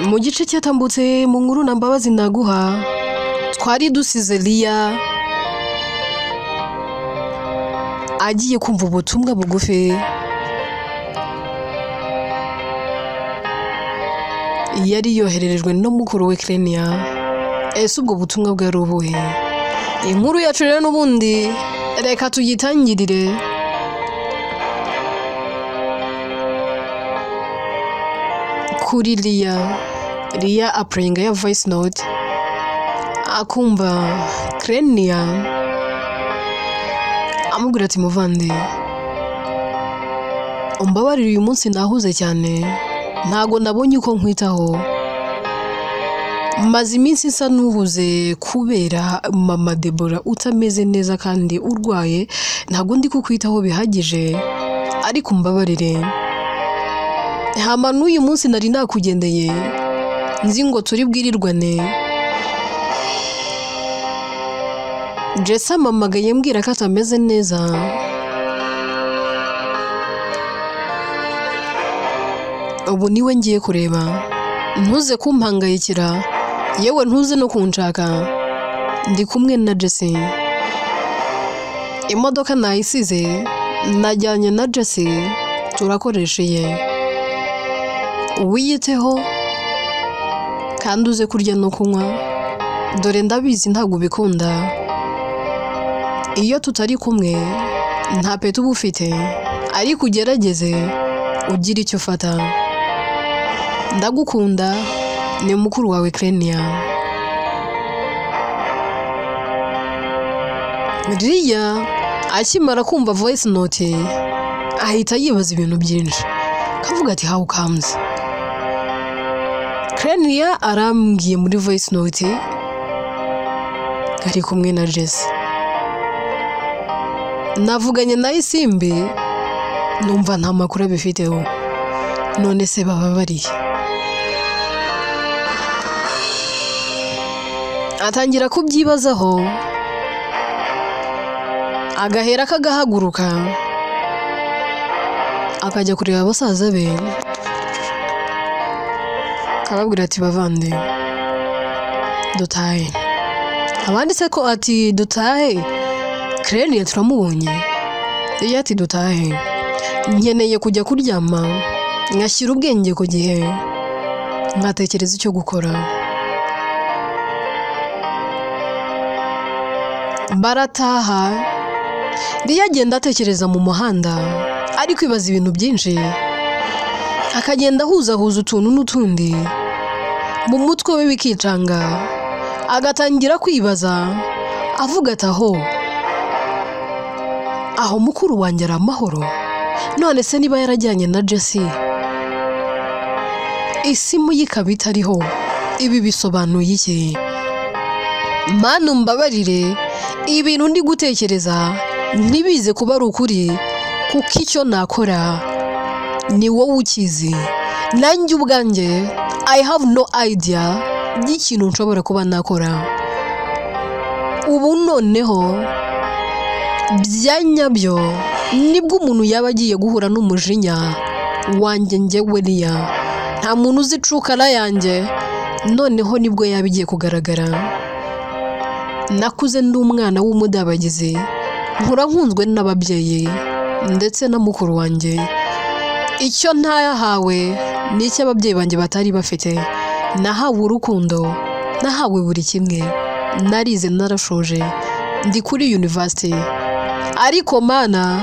mu gice cyatambutse mu nkuru na Mbabazi naguha twari dusize Lia agiye kumva ubutumwa bugufi yari yohererejwe no mukuru we Krenia. Ese ubwo butumwa bwari ubuhe? Inkuru yacu rero n'ubundi reka tuyitangirire kuri Lia apurayinga ya voice note akumva Krenia amubwira ati muvande umbabarire uyu munsi nahuze cyane ntago nabonye uko nkwitaho maze iminsi nsa nuhuze kubera mama Debora utameze neza kandi urwaye ntago ndi kukwitaho bihagije ariko umbabarire hama n'uyu munsi nari nakugendeye nzi ngo turi bwirirwane Jessa mamagaye mbwira ko atameze neza ubu niwe ngiye kureba ntuze kumpangayikira yewe ntuze no kunshaka ndi kumwe na Jesse imodoka nayisize najyanye na Jesse turakoresheye wiyiteho kandi uze kurya no kunywa dore ndabizi ntabwo bikunda iyo tutari kumwe nta pete uba ufite ariko ugerageze ugira icyo ufata ndagukunda ni mukuru wawe Krenia. Lia akimara kumva voice note ahita yibaza ibintu byinshi kavuga ati how comes Krenia arambwiye muri voice note ari kumwe na Jesse navuganye na Isimbi numva nta makuru abifiteho none se baba bari atangira kubyibazaho agahera kagahaguruka akajya kureba abasaza be kababwira ati bavande dutahe abandi se ko ati dutahe Krenia turamubonye ati dutahe nkeneye kujya kuryama ngashyira ubwenge ku gihe nkatekereza icyo gukora barataha Lia agenda atekereza mu muhanda ari kwibaza ibintu byinshi akagenda ahuzahuza utuntu n'utundi mu mutwe we bikicanga agatangira kwibaza avuga ati aho mukuru wanjye ari amahoro none se niba yarajyanye na Jesse isimu y'ikaba itariho ibi bisobanuye iki manu mbabarire ibintu ndi gutekereza ntibize kuba ari ukuri kuko icyo nakora ni wowe ukizi nanjye ubwanjye I have no idea y'ikintu nshobora kuba nakora ubu noneho byanyabyo nibwo umuntu yaba agiye guhura n'umujinya wanjye njyewe Lia nta muntu uzicukana yanjye noneho nibwo yaba igiye kugaragara nakuze ndi umwana w'umudabagizi nkura nkunzwe n'ababyeyi ndetse na mukuru wanjye icyo ntayahawe ni icyo ababyeyi banjye batari bafite nahawe urukundo nahawe buri kimwe narize narashoje ndi kuri university ariko mana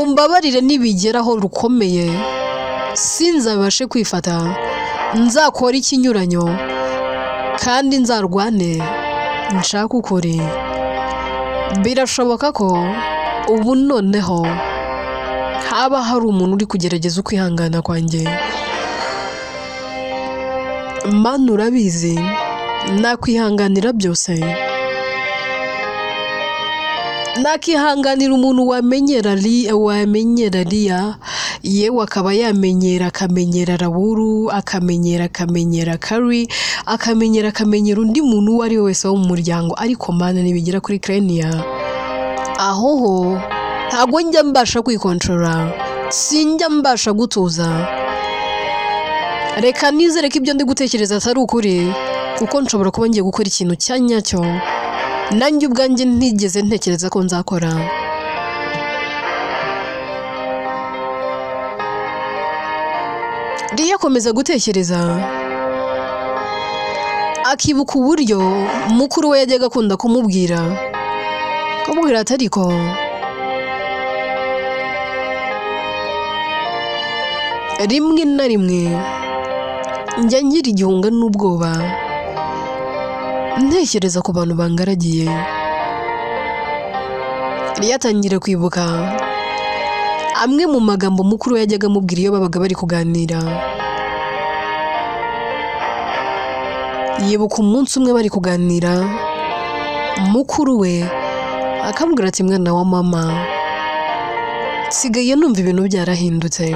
umbabarire nibigeraho rukomeye sinzabashe kwifata nzakora ikinyuranyo kandi nzarwane nshaka ukuri birashoboka ko ubu noneho haba hari umuntu uri kugerageza ukwihangana kwanjye mana urabizi nakwihanganira byose nakihanganira umuntu wamenyera Lia yewe akaba yamenyera akamenyera Raburu akamenyera Kari akamenyera undi muntu uwo ari we wese wo mu muryango ariko mana nibigera kuri Krenia aho ntago njya mbasha kwikontrola sinjya mbasha gutuza reka nizere ko ibyo ndi gutekereza atari ukuri kuko nshobora kuba ngiye gukora ikintu cya nyacyo nanjye ubwanjye ntigeze ntekereza ko nzakora. Riya akomeza gutekereza akibuka uburyo mukuru we yajyaga akunda kumubwira ati ariko rimwe na rimwe njya ngira igihunga n'ubwoba ntekereza ku bantu bangaragiye. Riya atangira kwibuka amwe mu magambo mukuru we yajyaga amubwira iyo babaga bari kuganira. Yibuka umunsi umwe bari kuganira mukuru we akamubwira ati mwana wa mama nsigaye numva ibintu byarahindutse,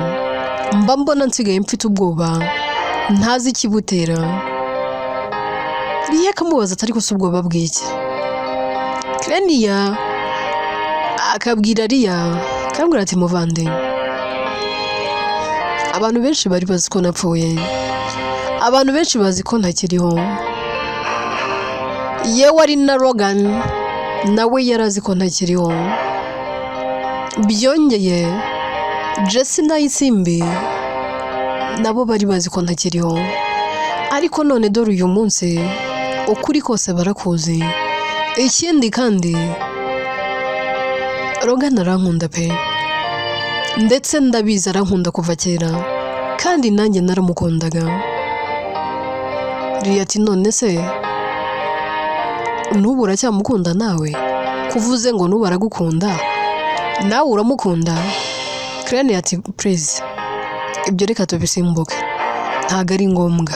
mba mbona nsigaye mfite ubwoba ntazi ikibutera. Riya akamubaza atari gusa ubwoba bw'iki. Krenia akabwira Riya akamubwira ati muvande abantu benshi bari bazi ko napfuye, abantu benshi bazi ko ntakiriho, yewe ari na Logan nawe yarazi ko ntakiriho. Byongeye Jesse na Isimbi nabo bari bazi ko ntakiriho, ariko none dore uyu munsi ukuri kose barakuzi. Ikindi kandi Logan arankunda pe, ndetse ndabizi arankunda kuva kera kandi nanjye naramukundaga. Riya ati none se n'ubu uracyamukunda nawe? Kuvuze ngo n'ubu aragukunda nawe uramukunda? Krenia ati please ibyo reka tubisimbuke, ntago ari ngombwa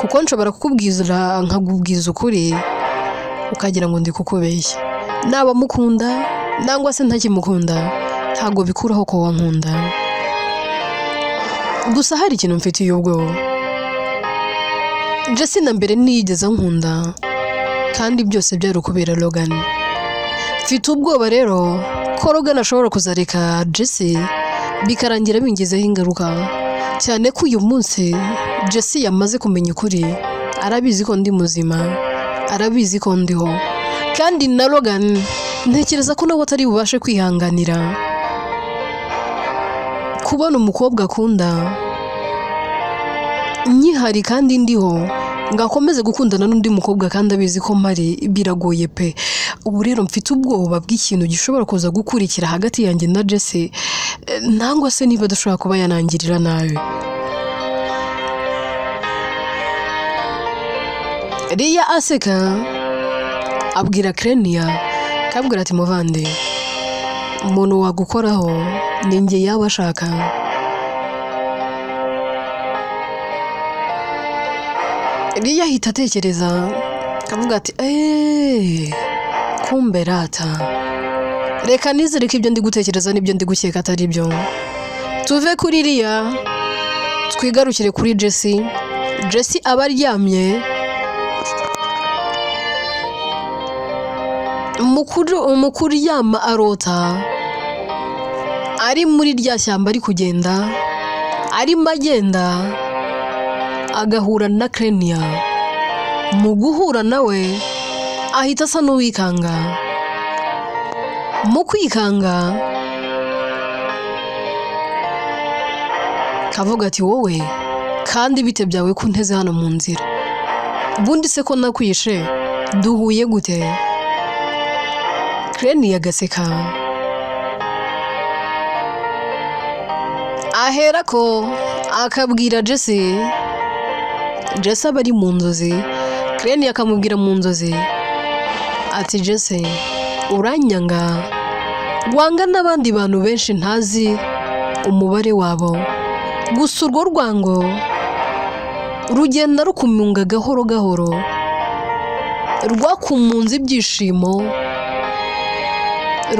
kuko nshobora kukubwiza nkakubwiza ukuri ukagira ngo ndi kukubeshya. Naba mukunda nangwa se ntakimukunda ntago bikuraho ko wankunda. Gusa hari ikintu mfitiye ubwoba. Jesse na mbere niyigeze nkunda kandi byose byari ukubera Logan. Mfite ubwoba rero ko Logan ashobora kuzareka Jesse bikarangira bingizeho ingaruka, cyane ko uyu munsi Jesse yamaze kumenya ukuri, arabizi ko ndi muzima, arabizi ko ndiho, kandi na Logan ntekereza ko nawe atari bubashe kwihanganira kubona umukobwa akunda nyihari kandi ndiho ngakomeze gukundana n'undi mukobwa kandi abizi ko mpari. Biragoye pe. Ubu rero mfite ubwoba bw'ikintu gishobora kuza gukurikira hagati yanjye na Jesse, nangwa se niba dushobora kuba yanangirira nabi. Riya aseka abwira Krenia akabwira ati muvande umuntu wagukoraho ni njye yaba ashaka. Riya ahita atekereza akavuga ati kumbe rata, reka nizere ko ibyo ndi gutekereza n'ibyo ndi gukeka atari byo. Tuve kuri Riya twigarukire kuri Jesse. Jesse aba aryamye umukuru yama arota ari muri rya shyamba ari kugenda, arimo agenda agahura na Krenia. Mu guhura nawe ahita asa n'uwikanga. Mu kwikanga kavuga ati wowe kandi bite byawe ko nteze hano mu nzira, bundi se ko nakwishe duhuye gute? Krenia agaseka ahera ko akabwira Jesse aba ari mu nzozi. Krenia akamubwira mu nzozi ati Jesse uranyanga, wanga n'abandi bantu benshi ntazi umubare wabo, gusa urwo rwango rugenda rukumunga gahoro gahoro, rwakumunze ibyishimo,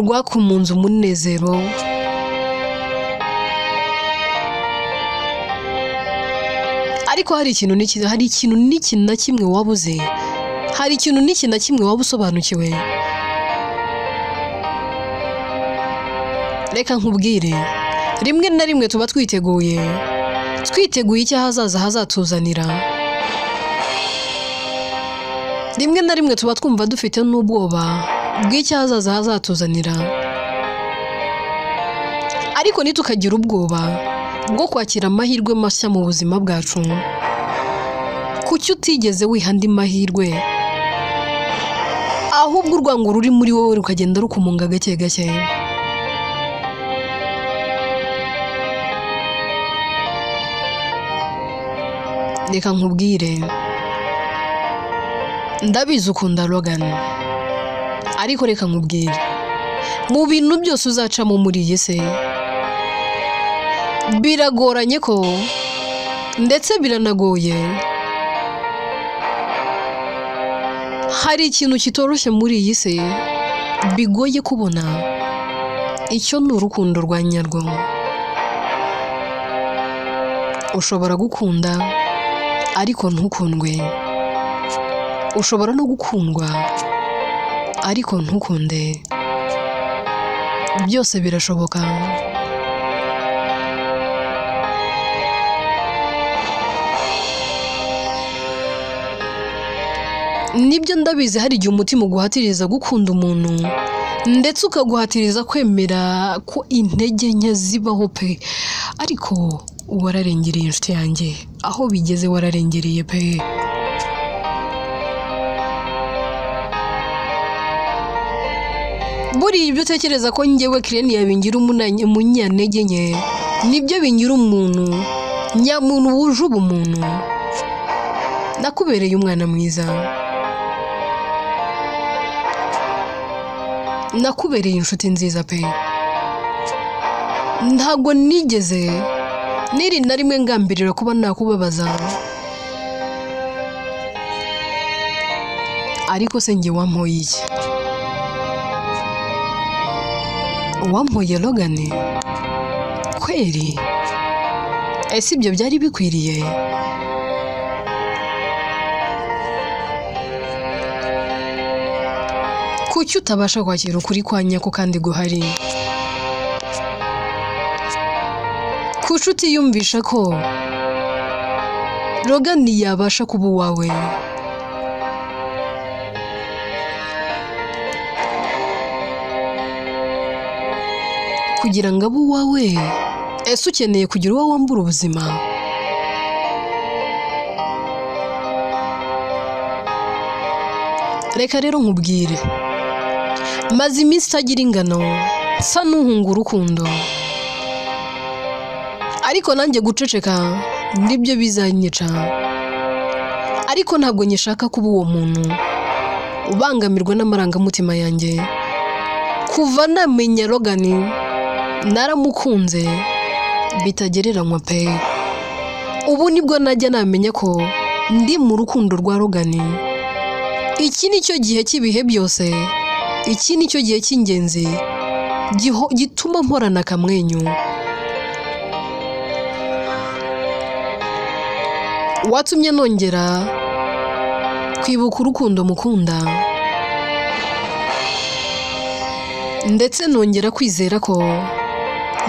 rwakumunze umunezero. Ariko hari ikintu n'iki na kimwe wabuze, hari ikintu n'iki na kimwe waba usobanukiwe. Reka nkubwire, rimwe na rimwe tuba twiteguye twiteguye icyo hazaza hazatuzanira. Rimwe na rimwe tuba twumva dufite n'ubwoba bw'icyo hazaza hazatuzanira, ariko ntitukagira ubwoba bwo kwakira amahirwe mashya mu buzima bwacu. Kuki utigeze wiha andi mahirwe, ahubwo urwango ruri muri wowe rukagenda rukumunga gake gake? Reka nkubwire, ndabizi ukunda Logan, ariko reka nkubwire, mu bintu byose uzacamo muri iyi si biragoranye ko, ndetse biranagoye, hari ikintu kitoroshye muri iyi si bigoye kubona. Icyo ni urukundo rwa nyarwo. Ushobora gukunda ariko ntukundwe, ushobora no gukundwa ariko ntukunde. Byose birashoboka. Nibyo ndabizi hari igihe umutima uguhatiriza gukunda umuntu, ndetse ukaguhatiriza kwemera ko intege nke zibaho pe, ariko wararengereye inshuti yanjye, aho bigeze wararengereye pe. Buriya ibyo utekereza ko njyewe Kireni yabingira umunyantege nke, nibyo bingira umuntu nyamuntu wuje ubumuntu. Nakubereye umwana mwiza, nakubereye inshuti nziza pe. Ntabwo nigeze niri na rimwe ngambirira kuba nakubabaza, ariko se njye wampoye iki? Wampoye Logan kweri? Ese ibyo byari bikwiriye? Kuki utabasha kwakira ukuri kwa nyako kandi guhari? Kuki utiyumvisha ko Logan yabasha kuba uwawe? Kugira ngo abe uwawe, ese ukeneye kugira uwo wambura ubuzima? Reka rero nkubwire, maze iminsi itagira ingano nsa n'uhunga urukundo, ariko nanjye guceceka nibyo bizanyica. Ariko ntabwo nyishaka kuba uwo muntu ubangamirwa n'amarangamutima yanjye. Kuva namenya Logan naramukunze bitagereranywa pe. Ubu nibwo najya namenya ko ndi mu rukundo rwa Logan. Iki nicyo gihe cy'ibihe byose, iki nicyo gihe cy'ingenzi gituma mporana akamwenyu. Watumye nongera kwibuka urukundo mukunda, ndetse nongera kwizera ko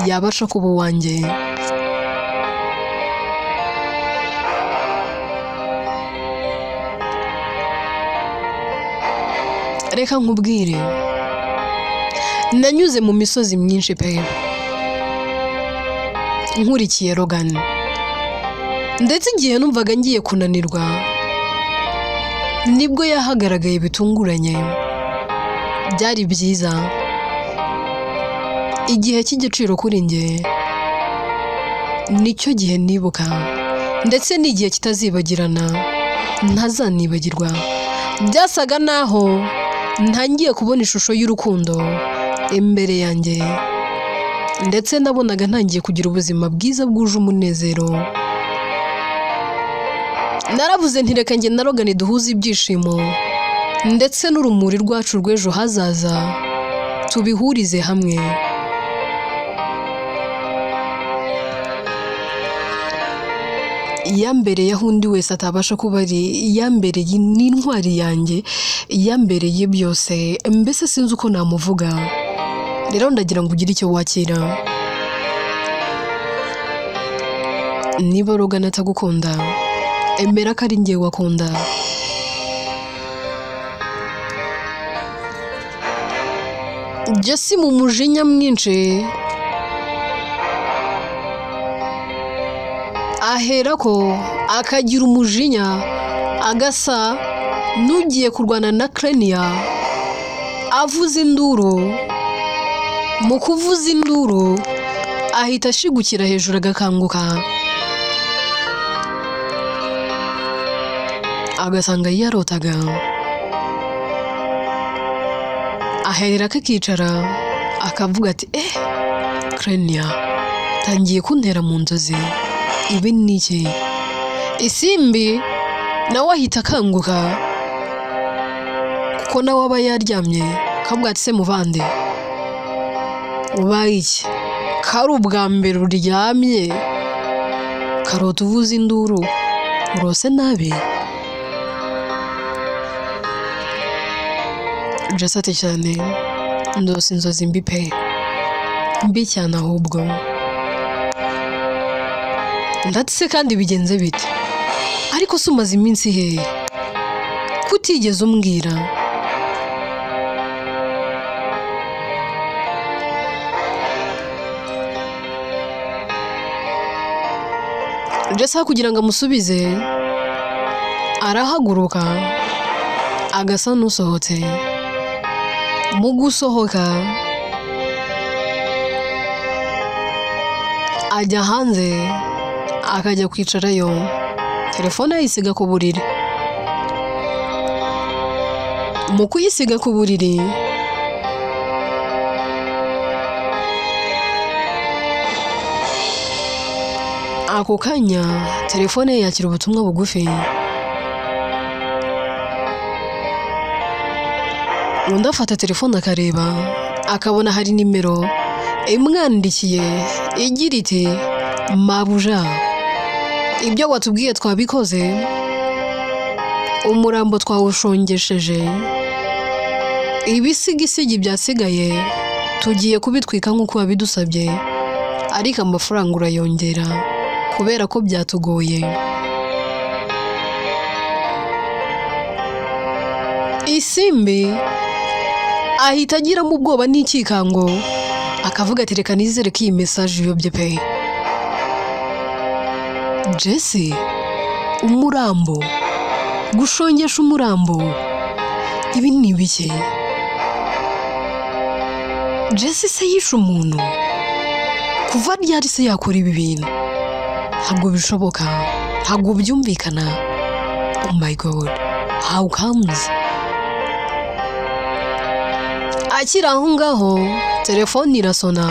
yabasha kuba uwanjye. Reka nkubwire, nanyuze mu misozi myinshi pe, nkurikiye Logan, ndetse igihe numvaga ngiye kunanirwa nibwo yahagaragaye bitunguranye. Byari byiza, igihe cy'igiciro kuri njye nicyo gihe nibuka, ndetse n'igihe kitazibagirana ntazanibagirwa. Byasaga naho ntangiye kubona ishusho y'urukundo imbere yanjye, ndetse nabonaga ntangiye kugira ubuzima bwiza bwuje umunezero. Naravuze nti reka njye na Logan duhuze ibyishimo, ndetse n'urumuri rwacu rw'ejo hazaza tubihurize hamwe. Iyambereye aho undi wese atabasha kuba ari, iyambereye n'intwari yanjye, iyambereye byose, mbese sinzi uko namuvuga. Rero ndagira ngo ugire icyo wakira. niba Rogana atagukunda emera ko ari njye wakunda. Jesse mu mujinya mwinshi aherako akagira umujinya agasa n'ugiye kurwana na Clenia avuza induru. Mu kuvuza induru ahita ashigukira hejuru agakanguka agasanga yarotaga. Ahera akicara akavuga ati Clenia tangiye kuntera mu nzozi, ibi ni iki? Isimbi nawe ahita akanguka kuko nawe aba yaryamye akavuga ati se muvande ubaye iki? Kari ubwa mbere uryamye karota uvuza induru, urose nabi? Jesse ati cyane ndose inzozi mbi pe, mbi cyane ahubwo. Ndatse kandi bigenze bite? Ariko se umaze iminsi he kutigeze umbwira? Jesse kugira ngo amusubize arahaguruka agasa n'usohotse. Mu gusohoka ajya hanze akajya kwicarayo, telefone ayisiga ku buriri. Mu kuyisiga ku buriri ako kanya telefone yakira ubutumwa bugufi. Undi afata telefone akareba akabona hari nimero imwandikiye igira iti mabuja ibyo watubwiye twabikoze, umurambo twawushongesheje, ibisigisigi byasigaye tugiye kubitwika nk'uko wabidusabye, ariko amafaranga urayongera kubera ko byatugoye. Isimbi ahita agira mu bwoba n'ikikango akavuga ati reka nizere ko iyi message yobye pe. Jesse umurambo, gushongesha umurambo, ibi ni bike? Jesse se yishe umuntu? Kuva ryari se yakora ibi bintu? Ntabwo bishoboka, ntabwo byumvikana. Oh my god, how comes? Akiri aho ngaho telefone irasona,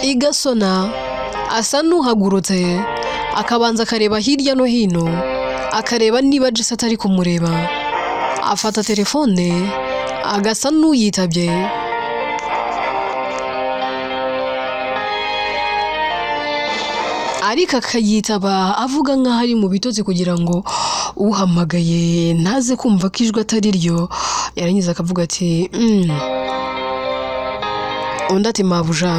igasona asa n'uhagurutse akabanza akareba hirya no hino akareba niba Jesse atari kumureba. Afata telefone agasa n'uyitabye. Ariko akayitaba avuga nk'aho ari mu bitotsi kugira ngo uhamagaye ntaze kumva ko ijwi atari ryo. Yarangiza akavuga ati undi ati mabuja.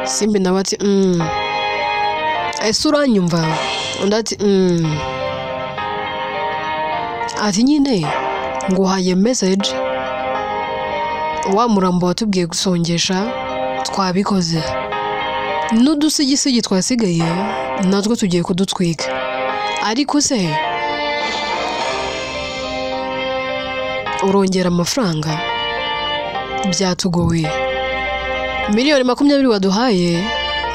Simbi nawe ati ese uranyumva? Undi ati ati nyine nguhaye message, wa murambo watubwiye gusongesha twabikoze, n'udusigisigi twasigaye natwo tugiye kudutwika, ariko se urongera amafaranga? Byatugoye. Miliyoni 20 waduhaye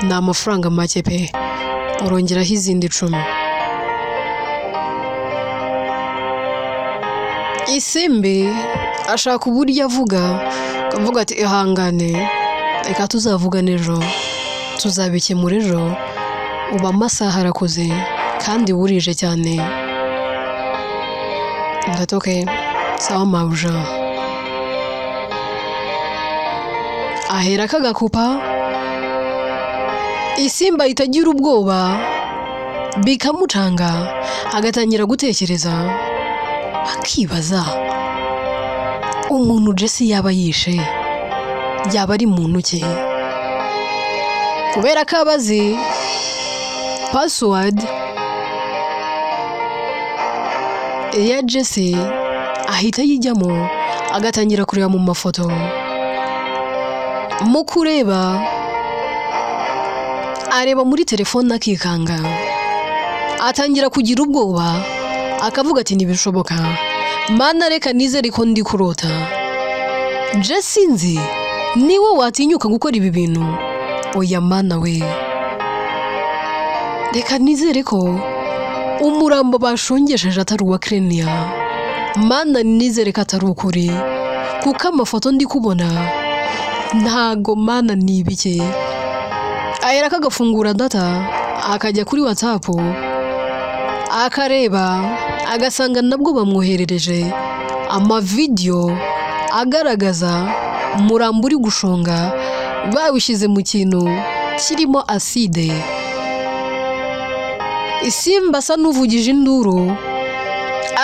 ni amafaranga make pe, urongeraho izindi 10. Isimbi ashaka uburyo avuga, akavuga ati ihangane reka tuzavugana ejo, tuzabikemura ejo, uba amasaha arakoze kandi burije cyane. Ndatoke sawa mabuja. Ahera kagakupa. Isimba itagira ubwoba bikamucanga agatangira gutekereza akibaza umuntu Jesse yaba yishe yaba ari muntu ki, kubera ko abazi password ya Jesse ahita yijyamo agatangira kureba mu mafoto. Mu kureba areba muri telefone akikanga, atangira kugira ubwoba akavuga ati ntibishoboka, mana reka nizere ko ndi kurota. Jesse nzi niwe watinyuka gukora ibi bintu, oya mana we, reka nizere ko umurambo bashongesheje atari uwa Krenia, mana nizere ko atari ukuri, kuko amafoto ndi kubona ntago mana nibike. Ahera kagafungura data akajya kuri WhatsApp akareba, agasanga nabwo bamwoherereje amavideo agaragaza umurambo uri gushonga, bawishyize mu kintu kirimo acide. Isimba asa n'uvugije induru,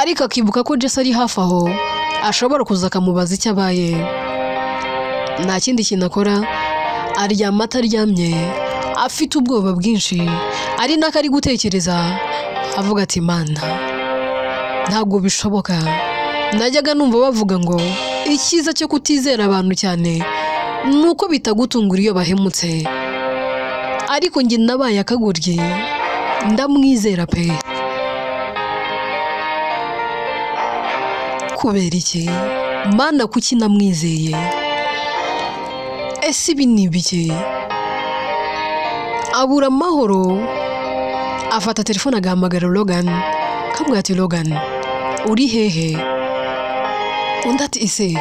ariko akibuka ko Jesse ari hafi aho ashobora kuza akamubaza icyo abaye. Nta kindi kintu akora, aryama ataryamye afite ubwoba bwinshi, ari nako ari gutekereza avuga ati mana ntabwo bishoboka. Najyaga numva bavuga ngo icyiza cyo kutizera abantu cyane nuko bitagutungura iyo bahemutse, ariko njye nabaye akagoryi ndamwizera pe. Kubera iki mana, kuki namwizeye? Ese ibi ni ibiki? Abura amahoro, afata telefone agahamagara Logan, kamubwira ati Logan uri hehe? Undi ati ese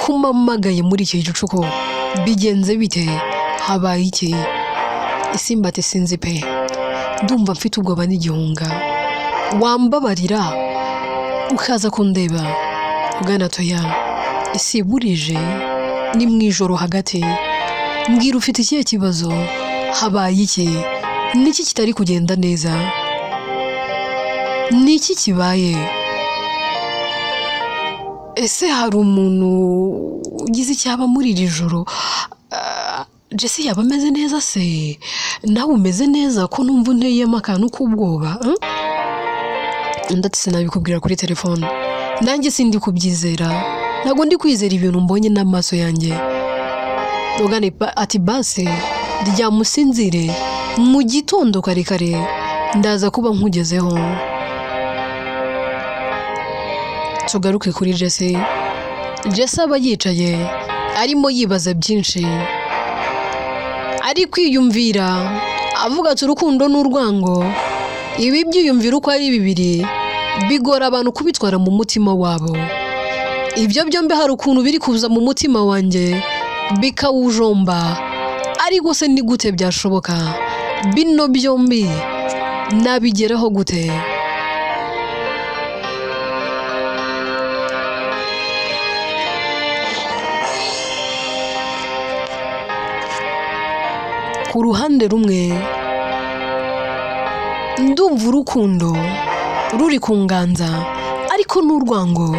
kumamagaye muri iki gicuko bigenze bite, habaye iki? Isimba ati sinzi pe, ndumva mfite ubwoba n'igihunga, wambabarira ukaza kundeba? Logan atoya, isi burije ni mwijoro hagati, mbwira ufite ikihe kibazo, habaye iki? Niki kitari kugenda neza? Niki kibaye? Ese hari umuntu ugize icyaba muri iri joro? Jesse yaba ameze neza se? Nawe umeze neza ko numva unteyemo akantu k'ubwoba? Ndati sinabikubwira kuri telefone, nanjye sindi kubyizera, ntago ndi kwizera ibintu mbonye n'amaso yanjye. Logan ati base ryamusinzire, mu gitondo kare kare ndaza kuba nkugezeho. Tugaruke kuri Jesse. Jesse aba yicaye arimo yibaza byinshi, ari kwiyumvira avuga ati urukundo n'urwango, ibi byiyumvira uko ari bibiri bigora abantu kubitwara mu mutima wabo. Ibyo byombi hari ukuntu biri kuza mu mutima wanjye bikawujomba, ariko se ni gute byashoboka? Bino byombi nabigeraho gute? Ku ruhande rumwe ndumva urukundo ruri kunganza, ariko n'urwango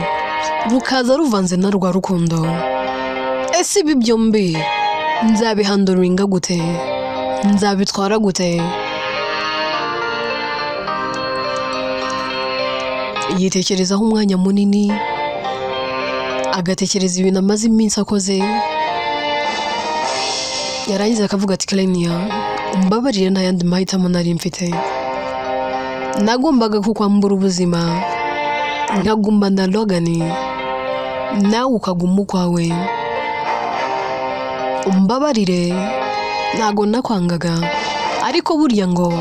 rukaza ruvanze na rwa rukundo. Ese ibi byombi nzabihanduringa gute? Nzabitwara gute? Yitekerezaho umwanya munini, agatekereza ibintu amaze iminsi akoze. Yarangiza akavuga ati Krenia, mbabarire nta yandi mahitamo nari mfite. Nagombaga kukwambura ubuzima nkagumba na Logan, nawe ukaguma ukwawe. Mbabarire ntago nakwangaga, ariko burya ngo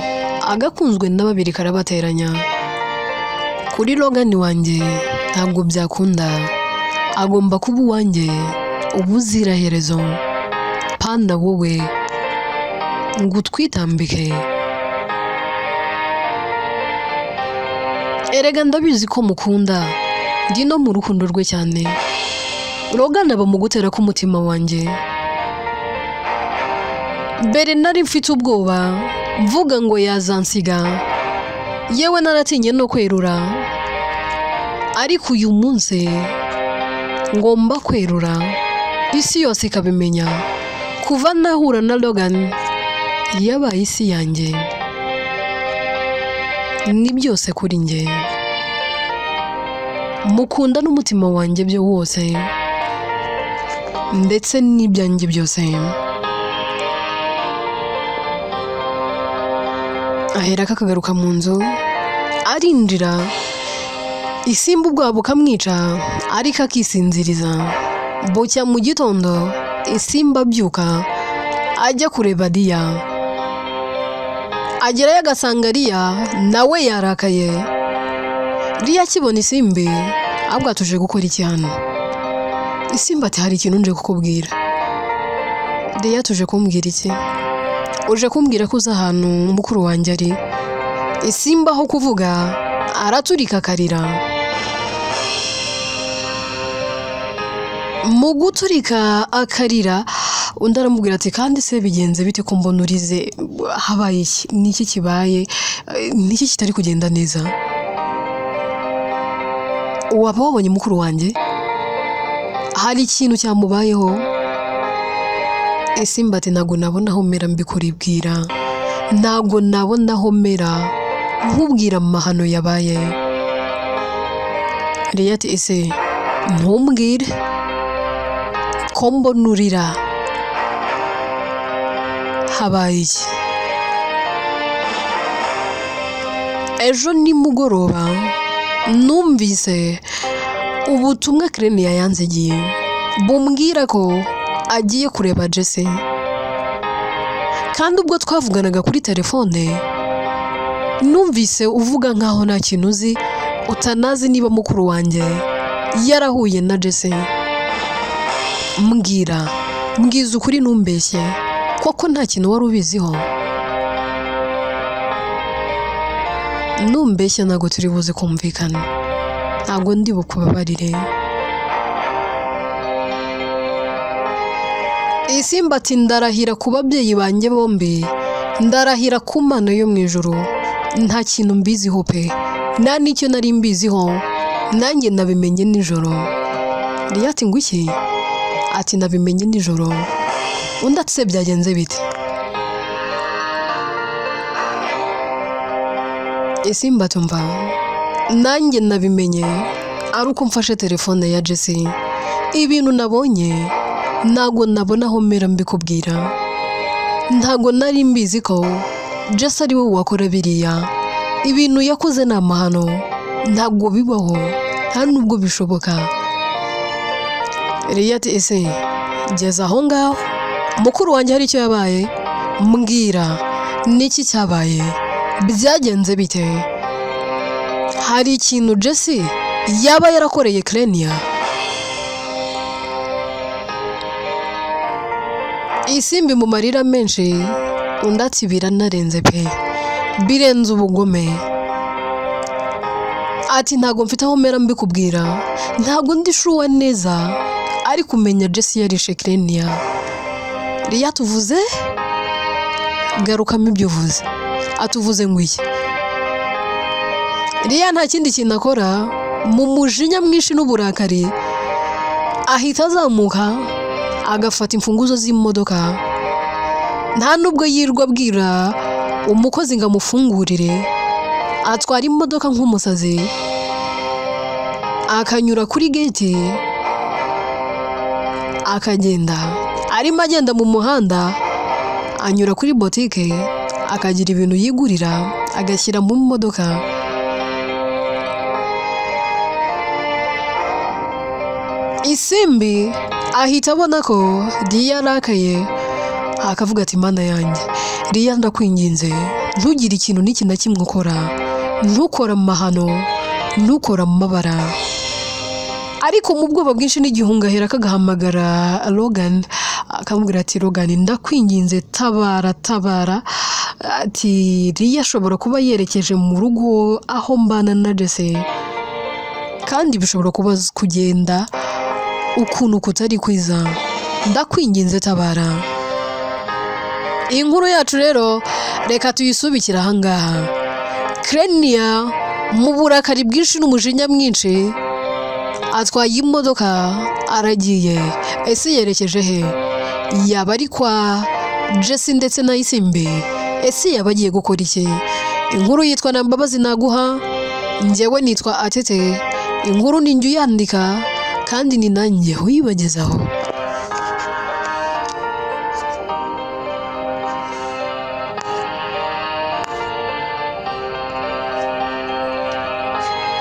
agakunzwe na babiri karabateranya. Kuri Logan wanjye ntabwo byakunda, agomba kuba uwanjye ubuziraherezo, panda wowe ngo twitambike. Erega ndabizi ko mukunda, ndi no mu rukundo rwe cyane. Logan aba mu gutera k'umutima wanjye. Mbere nari mfite ubwoba mvuga ngo yazansiga, yewe naratinye no kwerura, ariko uyu munsi ngomba kwerura, isi yose ikabimenya. Kuva nahura na Logan yabaye isi yanjye. ni byose kuri njye, mukunda n'umutima wanjye byo wose ndetse n'ibyanjye byose. Ahera akagaruka mu nzu arinjira, isimba ubwoba bukamwica ariko akisinziriza. Bucya mu gitondo isimba abyuka ajya kureba Liya, agerayo agasanga Liya nawe yarakaye. Liya akibona isimbi ahubwo atuje gukora iki hano? Isimba ati hari ikintu nje kukubwira. Liya tuje kumbwira iki? Uje kumbwira ko uza ahantu mukuru wanjye ari? Isimba aho kuvuga araturika akarira. Mu guturika akarira undi aramubwira ati kandi se bigenze bite ko mbona urize, habaye iki? Niki kibaye? Niki kitari kugenda neza? Waba wabonye mukuru wanjye? Hari ikintu cyamubayeho? Isimba ati ntago nabona aho mera mbikuribwira, ntago nabona aho mera nkubwira amahano yabaye. Liya ati ese ntumbwire ko mbona urira, habaye iki? Ejo nimugoroba numvise ubutumwa Clenia yanzigiye bumbwira ko agiye kureba Jesse, kandi ubwo twavuganaga kuri telefone numvise uvuga nkaho nta kintu uzi, utanazi niba mukuru wanjye yarahuye na Jesse. Mbwiza ukuri ntumbeshye, koko nta kintu wari ubiziho? Numbeshye ntago turi buze kumvikana, ntago ndi bukubabarire. Isimba ati ndarahira ku babyeyi banjye bombi, ndarahira ku Mana yo mu ijuru, nta kintu mbiziho pe, nta n'icyo nari mbiziho, nanjye nabimenye nijoro. Liya ati nguki? Ati nabimenye nijoro. Undi ati se byagenze bite? Isimba tumva nanjye nabimenye ari uko mfashe telefone ya Jesse. Ibintu nabonye ntago nabona aho mera mbikubwira, ntago nari mbizi ko Jesse ari we wakora biriya. Ibintu yakoze ni amahano, ntago bibaho, nta nubwo bishoboka. Liya ati ese ngeze aho ngaho mukuru wanjye hari icyo yabaye? Mbwira niki cyabaye, byagenze bite? Hari ikintu Jesse yaba yarakoreye Clenia? Isimbi mu marira menshi undi ati biranarenze pe, birenze ubugome. Ati ntago mfite aho mera mbikubwira, ntago ndishuwa neza ariko umenya Jesse yarishe Clenia. Liya tuvuze garukamo ibyo uvuze. Atuvuze ngwiki? Liya nta kindi kintu akora, mu mujinya mwinshi n'uburakari ahita azamuka agafata imfunguzo z'imodoka, nta nubwo yirwa abwira umukozi ngo amufungurire, atwara imodoka nk'umusazi akanyura kuri gate akagenda. Arimo agenda mu muhanda anyura kuri boutique akagira ibintu yigurira agashyira mu modoka. Isimbi ahita abona ko Liya yarakaye, akavuga ati Mana yanjye, Liya ndakwinginze ntugire ikintu n'iki na kimwe ukora, ntukora amahano, ntukora amabara. Ariko mu bwoba bwinshi n'igihunga ahera akagahamagara Logan, akamubwira ati Logan ndakwinginze tabara. Ati Liya ashobora kuba yerekeje mu rugo aho mbana na Jesse, kandi bishobora kuba kugenda ukuntu kutari kwiza, ndakwinginze tabara. Inkuru yacu rero reka tuyisubikira ahangaha. Clenia mu burakari bwinshi n'umujinya mwinshi atwaye imodoka aragiye. Ese yerekeje he? Yaba ari kwa Jesse ndetse na Isimbi? Ese yaba agiye gukora iki? inkuru yitwa na Mbabazi Naguha, njyewe nitwa Atete, inkuru ni njye uyandika kandi ni nanjye uyibagezaho.